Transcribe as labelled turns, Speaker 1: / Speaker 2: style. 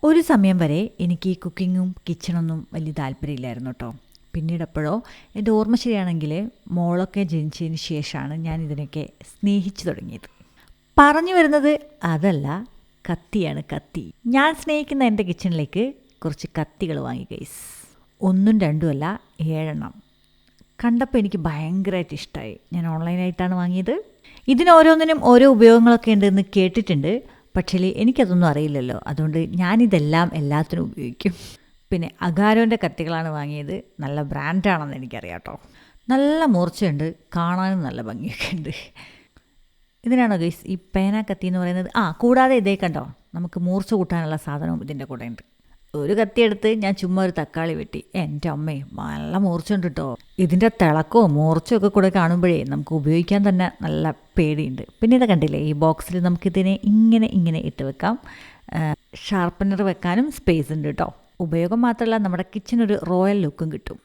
Speaker 1: ഒരു സമയം വരെ എനിക്ക് ഈ കുക്കിങ്ങും കിച്ചണൊന്നും വലിയ താല്പര്യമില്ലായിരുന്നു കേട്ടോ. പിന്നീട് എപ്പോഴോ എൻ്റെ ഓർമ്മ ശരിയാണെങ്കിൽ മോളൊക്കെ ജനിച്ചതിന് ശേഷമാണ് ഞാൻ ഇതിനൊക്കെ സ്നേഹിച്ചു തുടങ്ങിയത്. പറഞ്ഞു വരുന്നത് അതല്ല, കത്തിയാണ്, കത്തി. ഞാൻ സ്നേഹിക്കുന്ന എൻ്റെ കിച്ചണിലേക്ക് കുറച്ച് കത്തികൾ വാങ്ങി ഗൈസ്. ഒന്നും രണ്ടുമല്ല, 7 കണ്ടപ്പോൾ എനിക്ക് ഭയങ്കരമായിട്ട് ഇഷ്ടമായി. ഞാൻ ഓൺലൈനായിട്ടാണ് വാങ്ങിയത്. ഇതിനോരോന്നിനും ഓരോ ഉപയോഗങ്ങളൊക്കെ ഉണ്ടെന്ന് കേട്ടിട്ടുണ്ട്, പക്ഷേ എനിക്കതൊന്നും അറിയില്ലല്ലോ. അതുകൊണ്ട് ഞാനിതെല്ലാം എല്ലാത്തിനും ഉപയോഗിക്കും. പിന്നെ അഗാരോൻ്റെ കത്തികളാണ് വാങ്ങിയത്. നല്ല ബ്രാൻഡാണെന്ന് എനിക്കറിയാം കേട്ടോ. നല്ല മൂർച്ചയുണ്ട്, കാണാനും നല്ല ഭംഗിയൊക്കെ ഉണ്ട്. ഇതിനാണോ ഗൈസ് ഈ പേന കത്തി എന്ന് പറയുന്നത്? കൂടാതെ ഇതേ കണ്ടോ, നമുക്ക് മൂർച്ച കൂട്ടാനുള്ള സാധനവും ഇതിൻ്റെ കൂടെ ഉണ്ട്. ഒരു കത്തിയെടുത്ത് ഞാൻ ചുമ്മാ ഒരു തക്കാളി വെട്ടി. എൻ്റെ അമ്മേ, നല്ല മൂർച്ചയുണ്ട് കേട്ടോ. ഇതിൻ്റെ തിളക്കവും മൂർച്ചയും ഒക്കെ കൂടെ കാണുമ്പോഴേ നമുക്ക് ഉപയോഗിക്കാൻ തന്നെ നല്ല പേടിയുണ്ട്. പിന്നെ ഇത് കണ്ടില്ലേ, ഈ ബോക്സിൽ നമുക്കിതിനെ ഇങ്ങനെ ഇട്ട് വെക്കാം. ഷാർപ്പനർ വെക്കാനും സ്പേസ് ഉണ്ട് കേട്ടോ. ഉപയോഗം മാത്രമല്ല, നമ്മുടെ കിച്ചനൊരു റോയൽ ലുക്കും കിട്ടും.